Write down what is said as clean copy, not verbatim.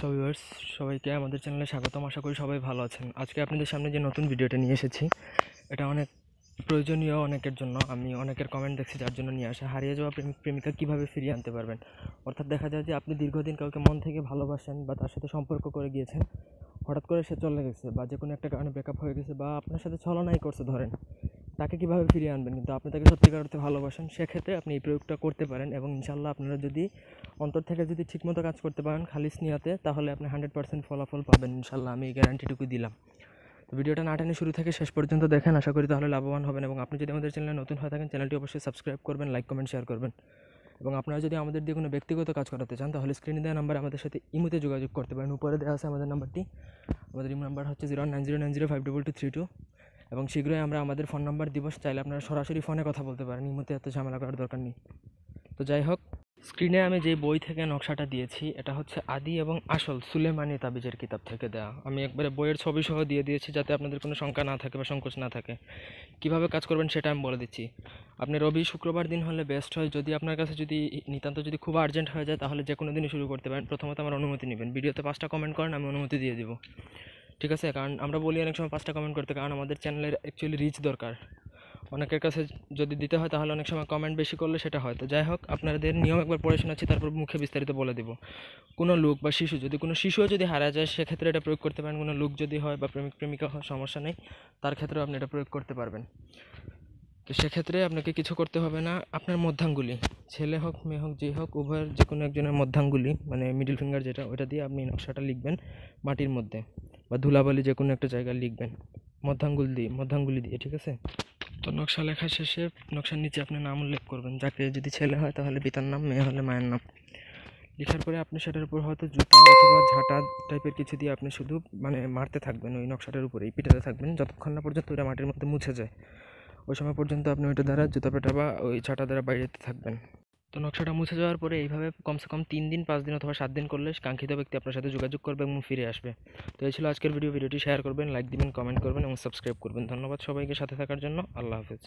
তো ভিউয়ার্স, সবাইকে আমাদের চ্যানেলে স্বাগতম। আশা করি সবাই ভালো আছেন। আজকে আপনাদের সামনে যে নতুন ভিডিওটা নিয়ে এসেছি, এটা অনেক প্রয়োজনীয় অনেকের জন্য। আমি অনেকের কমেন্ট দেখছি যার জন্য নিয়ে আসা। হারিয়ে যাওয়া প্রেমিক প্রেমিকা কীভাবে ফিরিয়ে আনতে পারবেন। অর্থাৎ দেখা যায় যে আপনি দীর্ঘদিন কাউকে মন থেকে ভালোবাসেন বা তার সাথে সম্পর্ক করে গিয়েছেন, হঠাৎ করে সে চলে গেছে বা যে কোনো একটা কারণে ব্রেকআপ হয়ে গেছে বা আপনার সাথে ছলনাই করছে ধরেন, তাকে কীভাবে ফিরিয়ে আনবেন। কিন্তু আপনি তাকে সত্যিকার অর্থে ভালোবাসেন, সেক্ষেত্রে আপনি এই প্রয়োগটা করতে পারেন এবং ইনশাল্লাহ আপনারা যদি অন্তর থেকে যদি ঠিকমতো কাজ করতে পারেন খালিস নিয়াতে, তাহলে আপনি 100% ফলাফল পাবেন ইনশাল্লাহ। আমি এই গ্যারান্টিটুকু দিলাম। তো ভিডিওটা না টেনে শুরু থেকে শেষ পর্যন্ত দেখেন, আশা করি তাহলে লাভবান হবেন। এবং আপনি যদি আমাদের চ্যানেলে নতুন হয়ে থাকেন, চ্যানেলটি অবশ্যই সাবস্ক্রাইব করবেন, লাইক কমেন্ট শেয়ার করবেন। এবং আপনারা যদি আমাদের দিয়ে কোনো ব্যক্তিগত কাজ করাতে চান, তাহলে স্ক্রিনে দেওয়া নাম্বারে আমাদের সাথে ইমোতে যোগাযোগ করতে পারেন। উপরে দেওয়া আছে আমাদের নাম্বারটি। আমাদের ইমো নাম্বার হচ্ছে 09090522232। এবং শীঘ্রই আমরা আমাদের ফোন নাম্বার দিব, চাইলে আপনারা সরাসরি ফোনে কথা বলতে পারেন, ইমোতে এত ঝামেলা করার দরকার নেই। তো যাই হোক, স্ক্রিনে আমি যে বই থেকে নকশাটা দিয়েছি, এটা হচ্ছে আদি এবং আসল সুলেমানি তাবিজের কিতাব থেকে দেওয়া। আমি একবারে বইয়ের ছবি সহ দিয়ে দিয়েছি, যাতে আপনাদের কোনো শঙ্কা না থাকে বা সংকোচ না থাকে। কীভাবে কাজ করবেন সেটা আমি বলে দিচ্ছি। আপনি রবি শুক্রবার দিন হলে বেস্ট হয়। যদি আপনার কাছে যদি নিতান্ত যদি খুব আর্জেন্ট হয়ে যায়, তাহলে যে কোনো দিনই শুরু করতে পারেন। প্রথমত আমার অনুমতি নেবেন। ভিডিওতে 5টা কমেন্ট করেন, আমি অনুমতি দিয়ে দেবো, ঠিক আছে? কারণ আমরা বলি অনেক সময় 5টা কমেন্ট করতে, কারণ আমাদের চ্যানেলের অ্যাকচুয়ালি রিচ দরকার। অনেকের কাছে যদি দিতে হয়, তাহলে অনেক সময় কমেন্ট বেশি করলে সেটা হয়। তো যাই হোক, আপনাদের নিয়ম একবার পড়ে শোনাচ্ছি, তারপর মুখে বিস্তারিত বলে দেবো। কোনো লোক বা শিশু, যদি কোনো শিশুও যদি হারা যায়, সেক্ষেত্রে এটা প্রয়োগ করতে পারেন। কোনো লোক যদি হয় বা প্রেমিক প্রেমিকা হয়, সমস্যা নেই, তার ক্ষেত্রেও আপনি এটা প্রয়োগ করতে পারবেন। তো সেক্ষেত্রে আপনাকে কিছু করতে হবে না। আপনার মধ্যাঙ্গুলি, ছেলে হোক মেয়ে হোক যেই হোক, উভয়ের যে কোনো একজনের মধ্যাঙ্গুলি, মানে মিডল ফিঙ্গার যেটা, ওটা দিয়ে আপনি নকশাটা লিখবেন মাটির মধ্যে বা ধুলাবালি যে কোনো একটা জায়গায় লিখবেন মধ্যাঙ্গুলি দিয়ে, ঠিক আছে? তো নকশা লেখা শেষে নকশার নিচে আপনি নাম উল্লেখ করবেন। যাকে যদি ছেলে হয় তাহলে পিতার নাম, মেয়ে হলে মায়ের নাম। লেখার পরে আপনি সেটার উপর হয়তো জুতা অথবা ঝাঁটা টাইপের কিছু দিয়ে আপনি শুধু মানে মারতে থাকবেন, ওই নকশাটার উপরেই পিটাতে থাকবেন, যতক্ষণ না পর্যন্ত ওটা মাটির মধ্যে মুছে যায়। ওই সময় পর্যন্ত আপনি ওইটা দ্বারা জুতা পেটা বা ওই ঝাঁটা দ্বারা বাইরেতে থাকবেন। তো নকশাটা মুছে যাওয়ার পরে এইভাবে কমসে কম 3 দিন 5 দিন অথবা 7 দিন করলে কাঙ্ক্ষিত ব্যক্তি আপনার সাথে যোগাযোগ করবে এবং ফিরে আসবে। তো এই ছিল আজকের ভিডিওটি শেয়ার করবেন, লাইক দিবেন, কমেন্ট করবেন এবং সাবস্ক্রাইব করবেন। ধন্যবাদ সবাইকে সাথে থাকার জন্য। আল্লাহ হাফেজ।